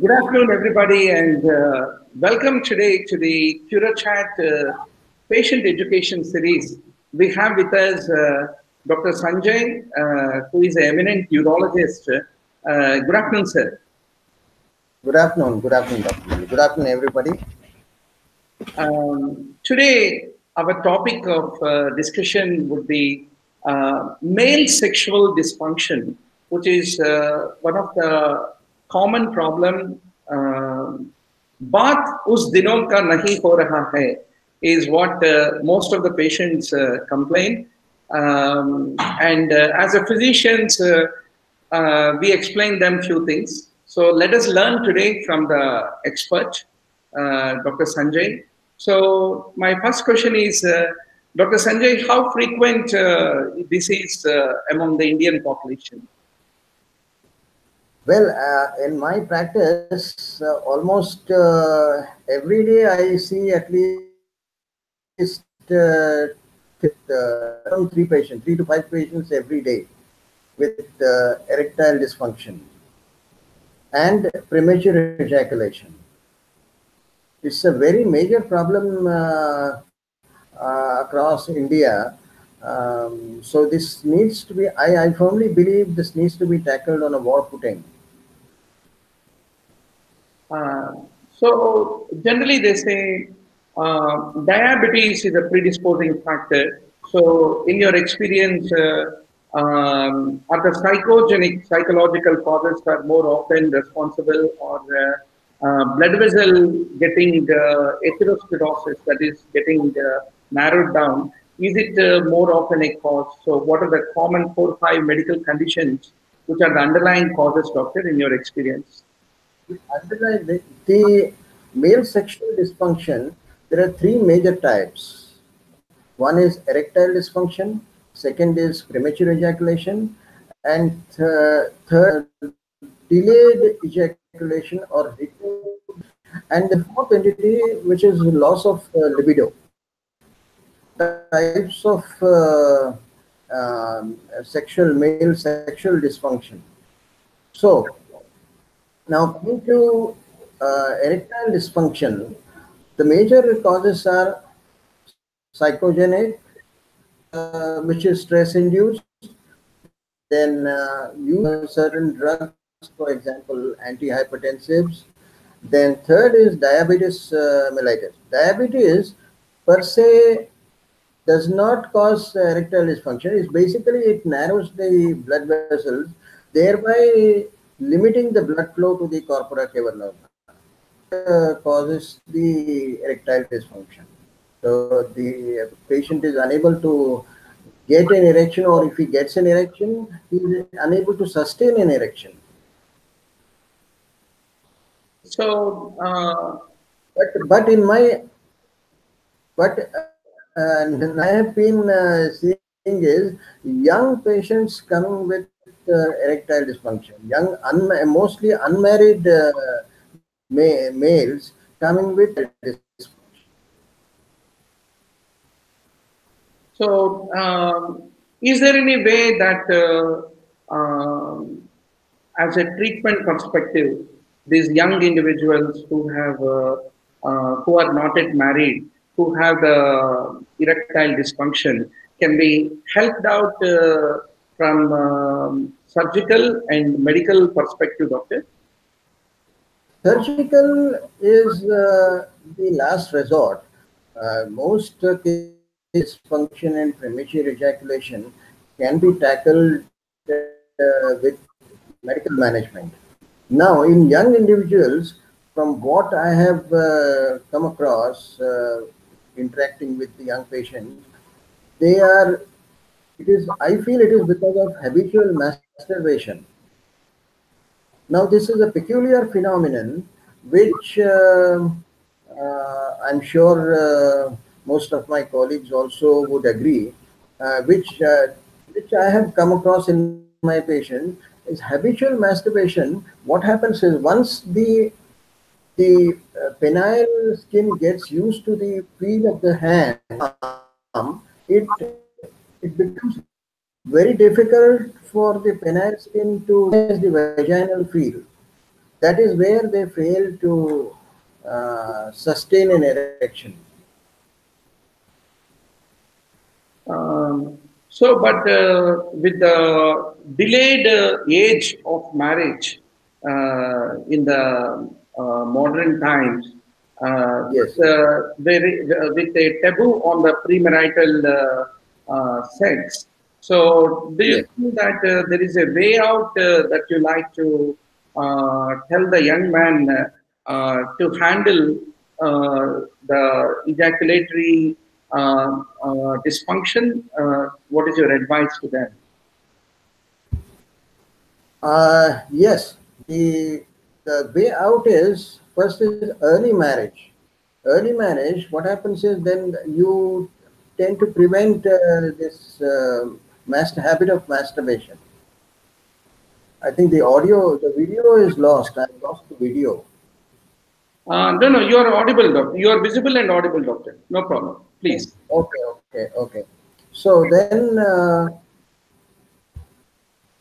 Good afternoon, everybody, and welcome today to the CuroChat Patient Education Series. We have with us Dr. Sanjay, who is an eminent urologist. Good afternoon, sir. Good afternoon, Dr. Murali. Good afternoon, everybody. Today, our topic of discussion would be male sexual dysfunction, which is one of the common problem. बात उस दिनों का नहीं हो रहा है is what most of the patients complain. And as a physicians, we explain them few things. So let us learn today from the expert, Dr. Sanjay. So my first question is, Dr. Sanjay, how frequent this is among the Indian population? Well, in my practice, almost every day I see at least 3 to 5 patients every day with erectile dysfunction and premature ejaculation. It's a very major problem across India. So this needs to be, I firmly believe this needs to be tackled on a war footing. So generally they say diabetes is a predisposing factor. So in your experience, are the psychological causes are more often responsible, or blood vessel getting atherosclerosis, that is getting narrowed down? Is it more often a cause? So what are the common 4 or 5 medical conditions which are the underlying causes, doctor, in your experience? Underline the male sexual dysfunction, there are 3 major types. One is erectile dysfunction, second is premature ejaculation, and third, delayed ejaculation or and the fourth entity, which is loss of libido. Types of male sexual dysfunction. So now coming to erectile dysfunction, the major causes are psychogenic, which is stress induced, then use certain drugs, for example, antihypertensives. Then third is diabetes mellitus. Diabetes per se does not cause erectile dysfunction. It's basically, it narrows the blood vessels, thereby limiting the blood flow to the corpora cavernosa. Causes the erectile dysfunction. So the patient is unable to get an erection, or if he gets an erection, he is unable to sustain an erection. So, but I have been seeing is young patients coming with erectile dysfunction, mostly unmarried males coming with dysfunction. So, is there any way that, as a treatment perspective, these young individuals who are not yet married, who have the erectile dysfunction, can be helped out from surgical and medical perspective, doctor? Surgical is the last resort. Most dysfunction and premature ejaculation can be tackled with medical management. Now, in young individuals, from what I have come across interacting with the young patients, I feel it is because of habitual masturbation. Now, this is a peculiar phenomenon which I'm sure most of my colleagues also would agree, which I have come across in my patient, is habitual masturbation. What happens is once the penile skin gets used to the feel of the hand, it becomes very difficult for the penile skin to manage the vaginal feel. That is where they fail to sustain an erection. But with the delayed age of marriage in the modern times, Yes, with a taboo on the premarital sex. So, do you yes. think that there is a way out that you like to tell the young man to handle the ejaculatory dysfunction? What is your advice to them? Yes, the way out is first is early marriage. Early marriage, what happens is then you tend to prevent this habit of masturbation. I think the video is lost. I lost the video. No, no, you are audible, doctor. You are visible and audible, doctor. No problem. Please. Okay. So then,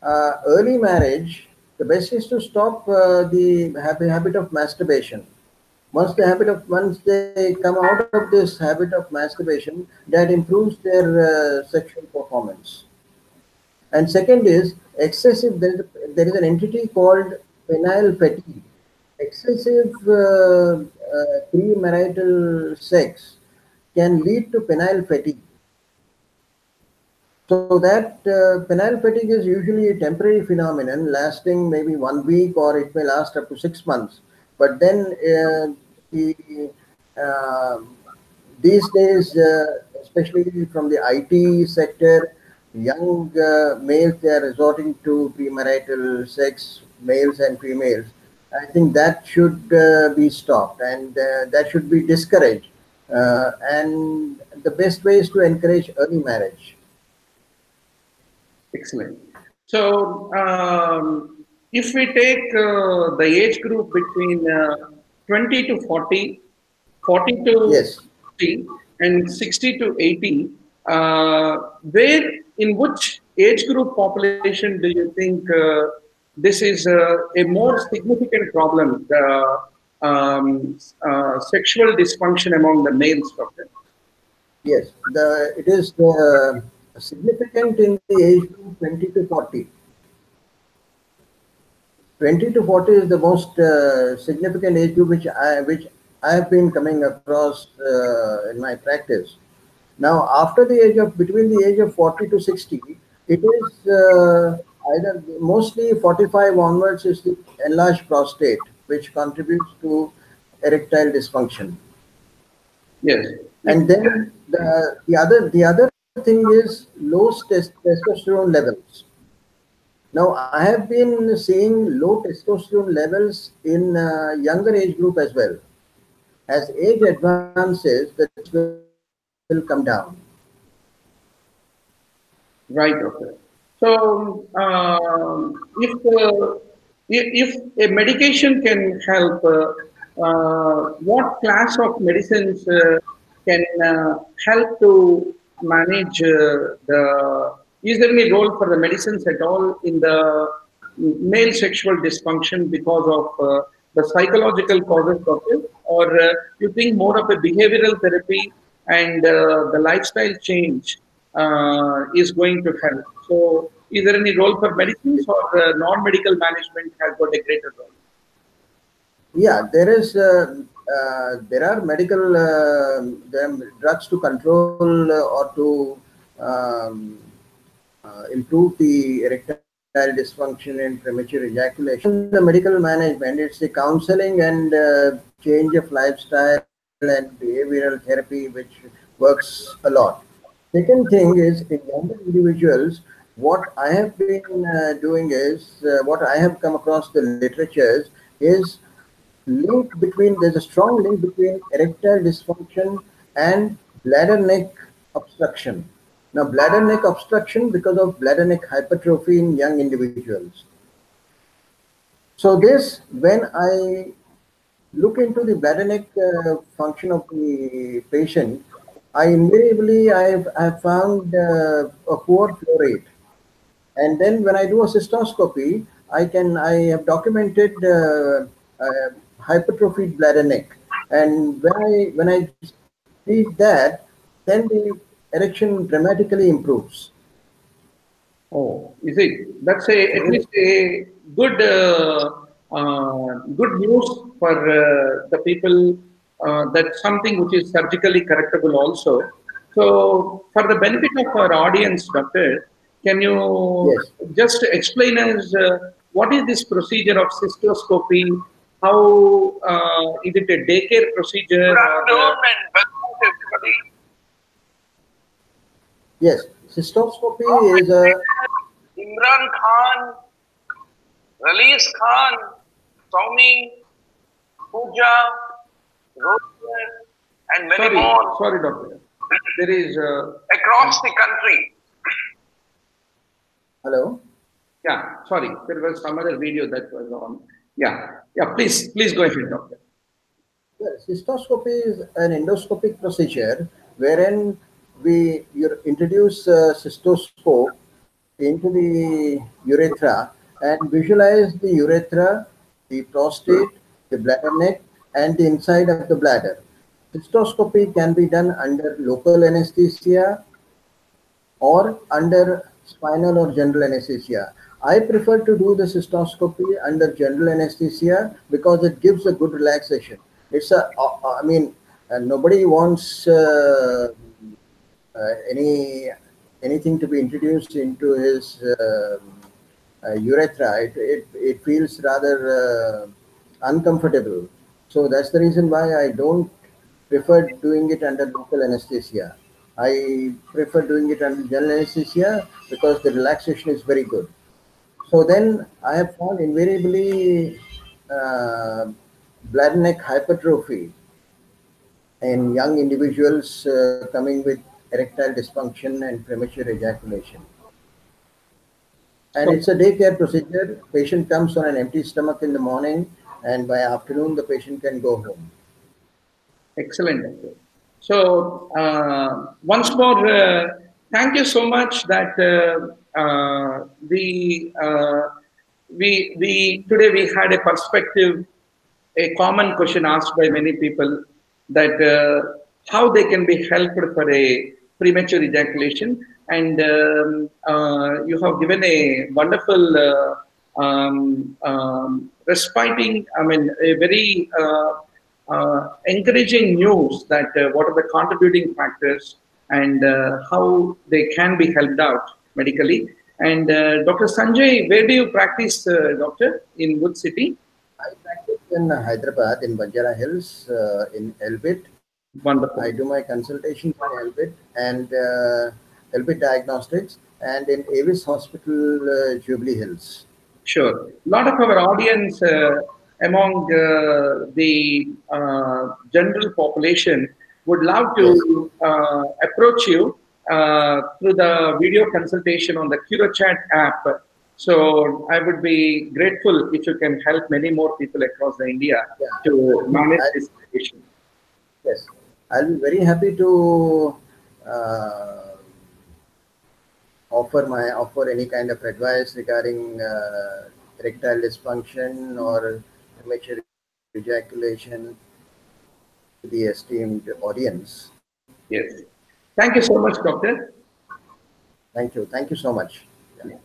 early marriage, the best is to stop the habit of masturbation. Once they come out of this habit of masturbation, that improves their sexual performance. And second is excessive. There is an entity called penile fatigue. Excessive premarital sex can lead to penile fatigue. So that penile fatigue is usually a temporary phenomenon lasting maybe 1 week, or it may last up to 6 months. But then the, uh, these days, especially from the IT sector, young males, they are resorting to premarital sex, males and females. I think that should be stopped, and that should be discouraged. And the best way is to encourage early marriage. Excellent. So, if we take the age group between 20 to 40, 40 to Yes. 60, and 60 to 80, where in which age group population do you think this is a more significant problem, the sexual dysfunction among the males, doctor? Yes, it is significant in the age group 20 to 40. 20 to 40 is the most significant age group which I have been coming across in my practice. Now, after the age of between the age of 40 to 60, it is either mostly 45 onwards is the enlarged prostate, which contributes to erectile dysfunction. Yes. And then the other thing is low testosterone levels. Now I have been seeing low testosterone levels in younger age group as well. As age advances, the testosterone will come down. Right, okay. So, if a medication can help, what class of medicines can help to manage the? Is there any role for the medicines at all in the male sexual dysfunction because of the psychological causes of it, or you think more of a behavioral therapy and the lifestyle change is going to help? So, is there any role for medicines, or non-medical management has got a greater role? Yeah, there are medical drugs to control or to um, improve the erectile dysfunction and premature ejaculation. The medical management, it's the counseling and change of lifestyle and behavioral therapy which works a lot. Second thing is in younger individuals, what I have been doing is what I have come across the literatures is there's a strong link between erectile dysfunction and bladder neck obstruction. Now, bladder neck obstruction because of bladder neck hypertrophy in young individuals. So this, when I look into the bladder neck function of the patient, I've found a poor flow rate. And then when I do a cystoscopy, I have documented hypertrophied bladder neck, and when I treat that, then the erection dramatically improves. Oh, is it? That's at least a good good news for the people. That's something which is surgically correctable also. So, for the benefit of our audience, doctor, can you Yes. just explain us what is this procedure of cystoscopy? How is it a daycare procedure? Yes, cystoscopy is a Imran Khan, Release Khan, Tommy, Pooja, Roger, and many Sorry, more sorry, doctor. There is across the country. hello. yeah, sorry, there was some other video that was on. Yeah, please go ahead, doctor. Yes, cystoscopy is an endoscopic procedure wherein you introduce a cystoscope into the urethra and visualize the urethra, the prostate, the bladder neck, and the inside of the bladder. Cystoscopy can be done under local anesthesia or under spinal or general anesthesia. I prefer to do the cystoscopy under general anesthesia because it gives a good relaxation. It's I mean, nobody wants anything to be introduced into his urethra. It feels rather uncomfortable. So that's the reason why I don't prefer doing it under local anesthesia. I prefer doing it under general anesthesia because the relaxation is very good. So then I have found invariably uh, bladder neck hypertrophy in young individuals coming with erectile dysfunction and premature ejaculation. And So, it's a daycare procedure. Patient comes on an empty stomach in the morning, and by afternoon the patient can go home. excellent, doctor. So, once more, thank you so much that we today we had a perspective, a common question asked by many people that how they can be helped for a premature ejaculation, and you have given a wonderful respiting, I mean, a very encouraging news that what are the contributing factors and how they can be helped out medically. And Dr. Sanjay, where do you practice, doctor? In which city? I practice in Hyderabad in Banjara Hills in Elbit. I Wonderful. do my consultations in Elbit and Elbit Diagnostics and in Avis Hospital, Jubilee Hills. Sure. A lot of our audience among the general population would love Yes. to approach you through the video consultation on the CuroChat app. So I would be grateful if you can help many more people across the India Yeah. to manage I, this situation. yes. I'll be very happy to uh, offer any kind of advice regarding erectile dysfunction or premature ejaculation to the esteemed audience. Yes. Thank you so much, doctor. Thank you. Thank you so much. Yeah.